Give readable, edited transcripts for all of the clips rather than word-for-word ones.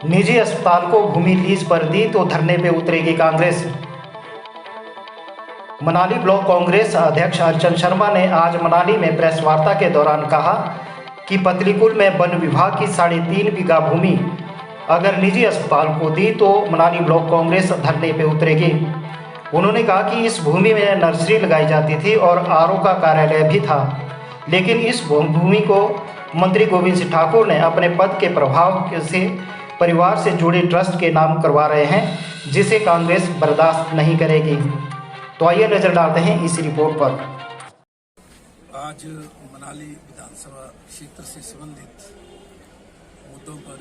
निजी अस्पताल को भूमि लीज पर दी तो धरने पे उतरेगी कांग्रेस। मनाली ब्लॉक कांग्रेस अध्यक्ष अर्चन शर्मा ने आज मनाली में प्रेस वार्ता के दौरान कहा कि पतलीकुल में वन विभाग की 3.5 बीघा भूमि अगर निजी अस्पताल को दी तो मनाली ब्लॉक कांग्रेस धरने पे उतरेगी। उन्होंने कहा कि इस भूमि में नर्सरी लगाई जाती थी और आरओ का कार्यालय भी था, लेकिन इस भूमि को मंत्री गोविंद सिंह ठाकुर ने अपने पद के प्रभाव से परिवार से जुड़े ट्रस्ट के नाम करवा रहे हैं, जिसे कांग्रेस बर्दाश्त नहीं करेगी। तो आइए नजर डालते हैं इस रिपोर्ट पर। आज मनाली विधानसभा क्षेत्र से संबंधित मुद्दों पर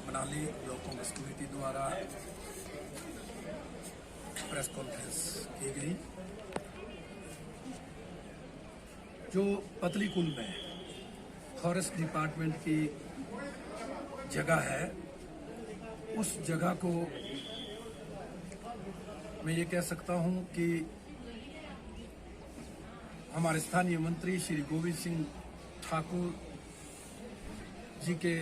मनाली ब्लॉक कांग्रेस कमेटी द्वारा प्रेस कॉन्फ्रेंस की गई। जो पतलीकुल में फॉरेस्ट डिपार्टमेंट की जगह है, उस जगह को मैं ये कह सकता हूं कि हमारे स्थानीय मंत्री श्री गोविंद सिंह ठाकुर जी के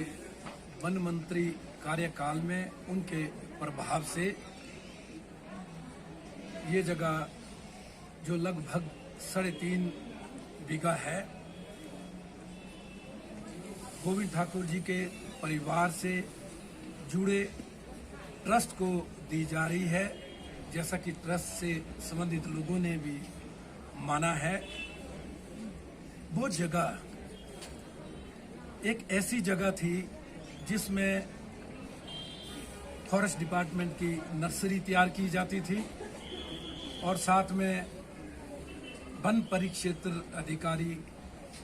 वन मंत्री कार्यकाल में उनके प्रभाव से ये जगह जो लगभग 3.5 बीघा है, गोविंद ठाकुर जी के परिवार से जुड़े ट्रस्ट को दी जा रही है, जैसा कि ट्रस्ट से संबंधित लोगों ने भी माना है। वो जगह एक ऐसी जगह थी जिसमें फॉरेस्ट डिपार्टमेंट की नर्सरी तैयार की जाती थी और साथ में वन परिक्षेत्र अधिकारी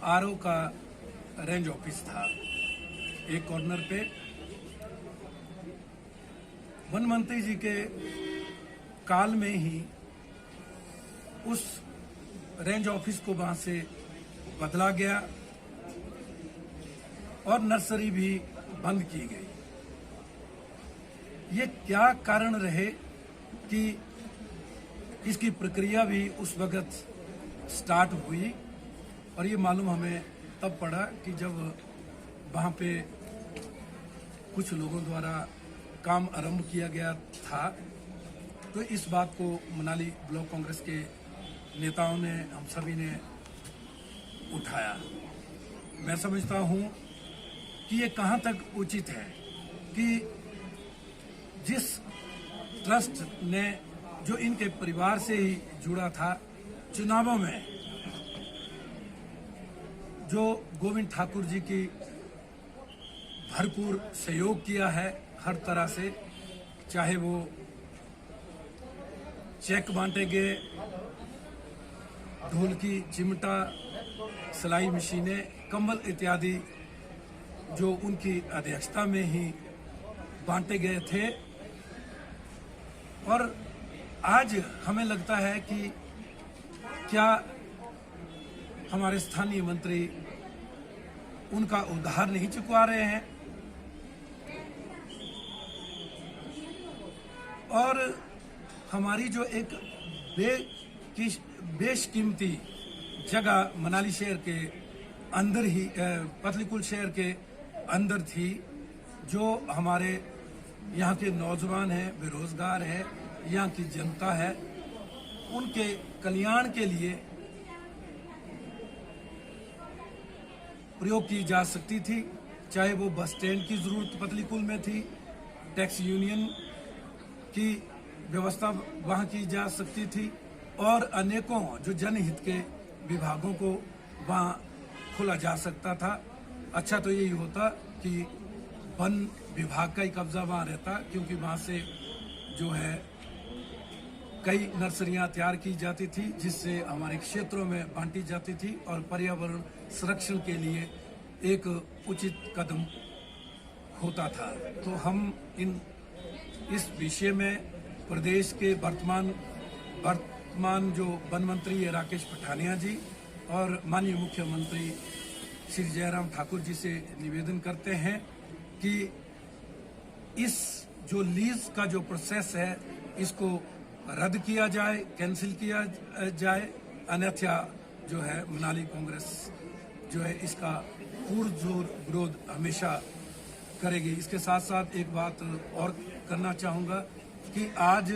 आरओ का रेंज ऑफिस था। एक कॉर्नर पे वन मंत्री जी के काल में ही उस रेंज ऑफिस को वहां से बदला गया और नर्सरी भी बंद की गई। ये क्या कारण रहे कि इसकी प्रक्रिया भी उस वक्त स्टार्ट हुई और ये मालूम हमें तब पड़ा कि जब वहां पे कुछ लोगों द्वारा काम आरंभ किया गया था। तो इस बात को मनाली ब्लॉक कांग्रेस के नेताओं ने, हम सभी ने उठाया। मैं समझता हूं कि ये कहां तक उचित है कि जिस ट्रस्ट ने जो इनके परिवार से ही जुड़ा था, चुनावों में जो गोविंद ठाकुर जी की भरपूर सहयोग किया है हर तरह से, चाहे वो चेक बांटे गए, ढोलकी, चिमटा, सिलाई मशीनें, कंबल इत्यादि जो उनकी अध्यक्षता में ही बांटे गए थे। और आज हमें लगता है कि क्या हमारे स्थानीय मंत्री उनका उद्धार नहीं चुकवा रहे हैं और हमारी जो एक बेशकीमती जगह मनाली शहर के अंदर ही, पतलीकुल शहर के अंदर थी, जो हमारे यहाँ के नौजवान हैं, बेरोजगार है, यहाँ की जनता है, उनके कल्याण के लिए प्रयोग की जा सकती थी। चाहे वो बस स्टैंड की जरूरत पतलीकुल में थी, टैक्स यूनियन की व्यवस्था वहां की जा सकती थी और अनेकों जो जनहित के विभागों को वहां खोला जा सकता था। अच्छा तो यही होता कि वन विभाग का ही कब्जा वहां रहता, क्योंकि वहां से जो है कई नर्सरियां तैयार की जाती थी जिससे हमारे क्षेत्रों में बांटी जाती थी और पर्यावरण संरक्षण के लिए एक उचित कदम होता था। तो हम इस विषय में प्रदेश के वर्तमान जो वन मंत्री है राकेश पठानिया जी और माननीय मुख्यमंत्री श्री जयराम ठाकुर जी से निवेदन करते हैं कि इस जो लीज का जो प्रोसेस है इसको रद्द किया जाए, कैंसिल किया जाए, अन्यथा जो है मनाली कांग्रेस जो है इसका पुरजोर विरोध हमेशा करेगी। इसके साथ साथ एक बात और करना चाहूँगा कि आज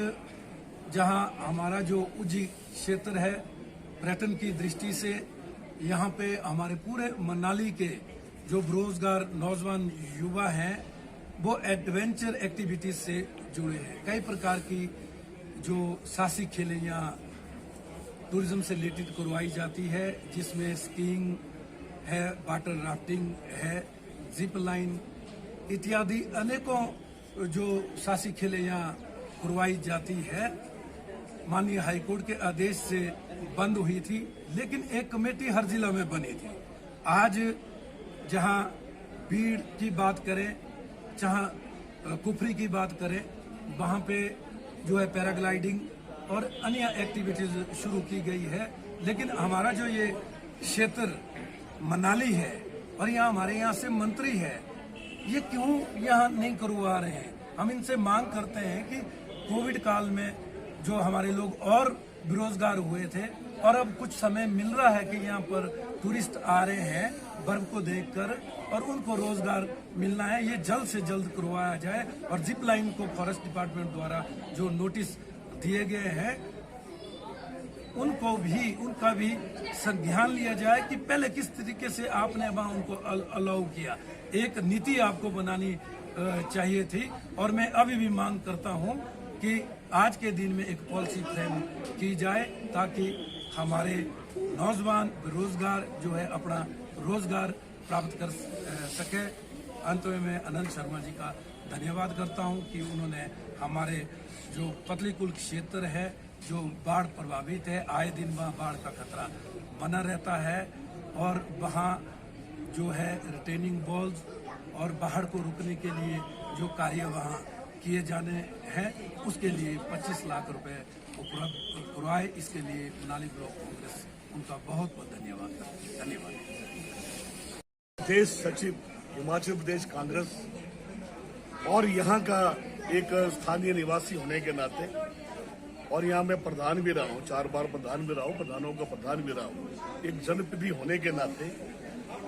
जहां हमारा जो उज्जी क्षेत्र है पर्यटन की दृष्टि से, यहाँ पे हमारे पूरे मनाली के जो बेरोजगार नौजवान युवा हैं वो एडवेंचर एक्टिविटीज से जुड़े हैं। कई प्रकार की जो साहसिक खेलें यहाँ टूरिज्म से रिलेटेड करवाई जाती है, जिसमें स्कीइंग है, वाटर राफ्टिंग है, जिप लाइन इत्यादि अनेकों जो साहसिक खेलें यहाँ करवाई जाती है। माननीय हाईकोर्ट के आदेश से बंद हुई थी, लेकिन एक कमेटी हर जिला में बनी थी। आज जहां भीड़ की बात करें, जहां कुफरी की बात करें, वहां पे जो है पैराग्लाइडिंग और अन्य एक्टिविटीज शुरू की गई है। लेकिन हमारा जो ये क्षेत्र मनाली है और यहाँ हमारे यहाँ से मंत्री है, ये क्यों यहाँ नहीं करवा रहे हैं? हम इनसे मांग करते हैं कि कोविड काल में जो हमारे लोग और बेरोजगार हुए थे और अब कुछ समय मिल रहा है कि यहाँ पर टूरिस्ट आ रहे हैं बर्फ को देखकर और उनको रोजगार मिलना है, ये जल्द से जल्द करवाया जाए। और जिप लाइन को फॉरेस्ट डिपार्टमेंट द्वारा जो नोटिस दिए गए हैं उनका भी संज्ञान लिया जाए कि पहले किस तरीके से आपने वहां उनको अलाउ किया। एक नीति आपको बनानी चाहिए थी। और मैं अभी भी मांग करता हूं कि आज के दिन में एक पॉलिसी फ्रेम की जाए ताकि हमारे नौजवान बेरोजगार जो है अपना रोजगार प्राप्त कर सके। अंत में मैं अनंत शर्मा जी का धन्यवाद करता हूं कि उन्होंने हमारे जो पतलीकुल क्षेत्र है जो बाढ़ प्रभावित है, आए दिन वहाँ बाढ़ का खतरा बना रहता है और वहाँ जो है रिटेनिंग वॉल्स और बाढ़ को रोकने के लिए जो कार्य वहाँ किए जाने हैं उसके लिए 25 लाख रुपए उपलब्ध करवाए। इसके लिए मनाली ब्लॉक कांग्रेस उनका बहुत बहुत धन्यवाद। देश सचिव हिमाचल प्रदेश कांग्रेस और यहाँ का एक स्थानीय निवासी होने के नाते और यहाँ मैं प्रधान भी रहा हूँ, 4 बार प्रधान भी रहा हूँ, प्रधानों का प्रधान भी रहा हूँ, एक जनप्रतिनिधि होने के नाते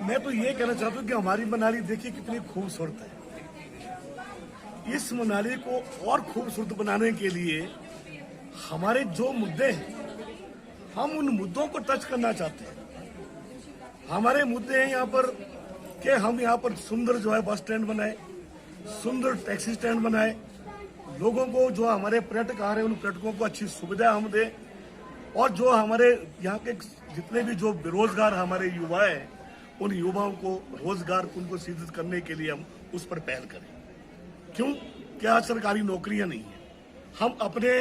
मैं तो ये कहना चाहता हूँ कि हमारी मनाली देखिए कितनी खूबसूरत है। इस मनाली को और खूबसूरत बनाने के लिए हमारे जो मुद्दे हैं हम उन मुद्दों को टच करना चाहते हैं। हमारे मुद्दे हैं यहाँ पर कि हम यहाँ पर सुंदर जो है बस स्टैंड बनाए, सुंदर टैक्सी स्टैंड बनाए, लोगों को जो हमारे पर्यटक आ रहे हैं उन पर्यटकों को अच्छी सुविधा हम दें और जो हमारे यहाँ के जितने भी जो बेरोजगार हमारे युवा हैं उन युवाओं को रोजगार उनको सृजित करने के लिए हम उस पर पहल करें। क्यों? क्या सरकारी नौकरियां नहीं है, हम अपने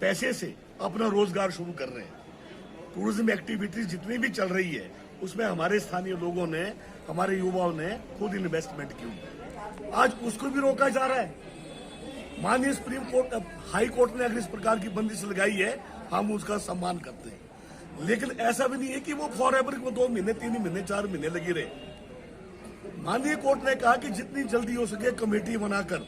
पैसे से अपना रोजगार शुरू कर रहे हैं। टूरिज्म एक्टिविटीज जितनी भी चल रही है उसमें हमारे स्थानीय लोगों ने, हमारे युवाओं ने खुद इन्वेस्टमेंट की। आज उसको भी रोका जा रहा है। माननीय सुप्रीम कोर्ट, हाई कोर्ट ने अगर इस प्रकार की बंदिश लगाई है हम उसका सम्मान करते हैं, लेकिन ऐसा भी नहीं है कि वो फॉर एवर वो 2 महीने 3 महीने 4 महीने लगे रहे। माननीय कोर्ट ने कहा कि जितनी जल्दी हो सके कमेटी बनाकर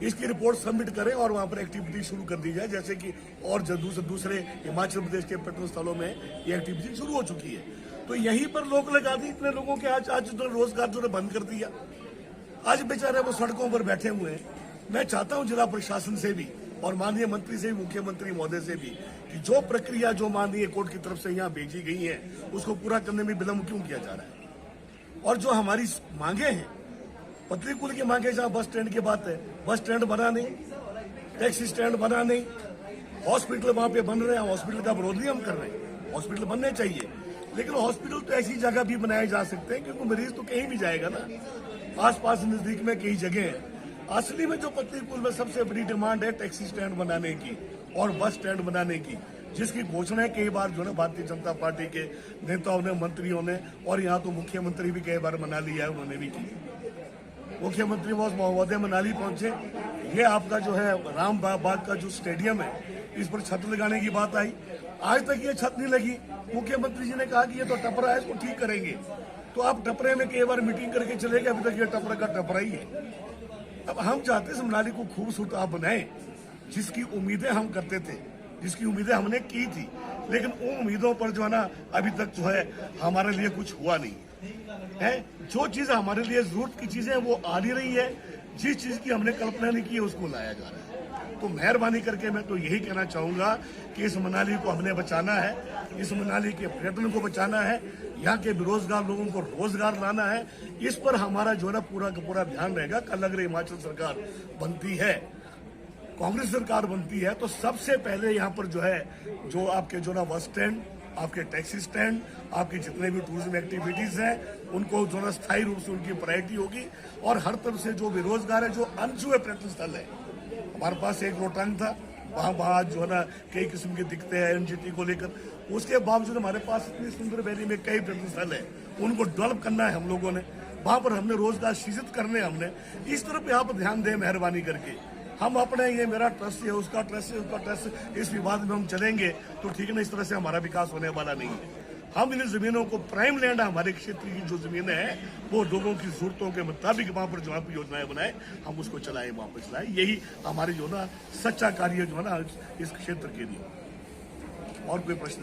इसकी रिपोर्ट सबमिट करें और वहां पर एक्टिविटी शुरू कर दी जाए, जैसे कि और दूसरे हिमाचल प्रदेश के पर्यटन स्थलों में ये एक्टिविटी शुरू हो चुकी है। तो यहीं पर लोग लगा दी, इतने लोगों के आज जो रोजगार जो बंद कर दिया, आज बेचारे वो सड़कों पर बैठे हुए हैं। मैं चाहता हूं जिला प्रशासन से भी और माननीय मंत्री से भी, मुख्यमंत्री महोदय से भी कि जो प्रक्रिया जो माननीय कोर्ट की तरफ से यहाँ भेजी गई है उसको पूरा करने में विलंब क्यों किया जा रहा है। और जो हमारी मांगे हैं, पतलीकुल की मांगे, जहाँ बस स्टैंड की बात है, बस स्टैंड बना नहीं, टैक्सी स्टैंड बना नहीं, हॉस्पिटल वहां पे बन रहे हैं, हॉस्पिटल का विरोध नहीं हम कर रहे हैं, हॉस्पिटल बनने चाहिए, लेकिन हॉस्पिटल तो ऐसी जगह भी बनाए जा सकते हैं क्योंकि मरीज तो कहीं भी जाएगा ना, आसपास नजदीक में कई जगह है। असली में जो पतलीकुल में सबसे बड़ी डिमांड है टैक्सी स्टैंड बनाने की और बस स्टैंड बनाने की, जिसकी घोषणा कई बार जो है भारतीय जनता पार्टी के नेताओं ने, मंत्रियों ने, और यहाँ तो मुख्यमंत्री भी कई बार मना लिया है, उन्होंने भी की। मुख्यमंत्री महोदय मनाली पहुंचे, ये आपका जो है राम बाग का जो स्टेडियम है इस पर छत लगाने की बात आई, आज तक ये छत नहीं लगी। मुख्यमंत्री जी ने कहा कि ये तो टपरा है, इसको ठीक करेंगे, तो आप टपरे में कई बार मीटिंग करके चले गए, अभी तक ये टपरा का टपरा ही है। अब हम चाहते हैं मनाली को खूबसूरत आप बनाए, जिसकी उम्मीदें हम करते थे, जिसकी उम्मीदें हमने की थी, लेकिन उन उम्मीदों पर जो है ना अभी तक जो है हमारे लिए कुछ हुआ नहीं। है। जो चीज हमारे लिए जरूरत की चीजें वो आ नहीं रही है, जिस चीज की हमने कल्पना नहीं की है उसको लाया जा रहा है। तो मेहरबानी करके मैं तो यही कहना चाहूंगा कि इस मनाली को हमने बचाना है, इस मनाली के पर्यटन को बचाना है, यहाँ के बेरोजगार लोगों को रोजगार लाना है। इस पर हमारा जो है ना पूरा का पूरा ध्यान रहेगा। कल अगर हिमाचल सरकार बनती है, कांग्रेस सरकार बनती है, तो सबसे पहले यहाँ पर जो है जो आपके जो ना बस स्टैंड, आपके टैक्सी स्टैंड, आपके जितने भी टूरिज्म एक्टिविटीज हैं उनको जो ना स्थायी रूप से उनकी प्रायोरिटी होगी। और हर तरफ से जो बेरोजगार है, जो अनछुए पर्यटन स्थल है, हमारे पास एक रोहतांग था, वहाँ जो है ना कई किस्म के दिखते हैं एनजीटी को लेकर। उसके बावजूद हमारे पास इतनी सुंदर वैली में कई पर्यटन स्थल है, उनको डेवलप करना है हम लोगों ने, वहां पर हमने रोजगार सृजित करने हमने। इस तरफ यहाँ पर ध्यान दें मेहरबानी करके। हम अपने ये मेरा ट्रस्ट है, उसका ट्रस्ट है, उसका ट्रस्ट, इस विवाद में हम चलेंगे तो ठीक है ना, इस तरह से हमारा विकास होने वाला नहीं है। हम इन जमीनों को प्राइम लैंड, हमारे क्षेत्र की जो जमीनें हैं वो लोगों की जरूरतों के मुताबिक वहां पर जो आप योजनाएं बनाए हम उसको चलाएं, वहां पर चलाएं। यही हमारी जो ना सच्चा कार्य जो है ना इस क्षेत्र के लिए। और कोई प्रश्न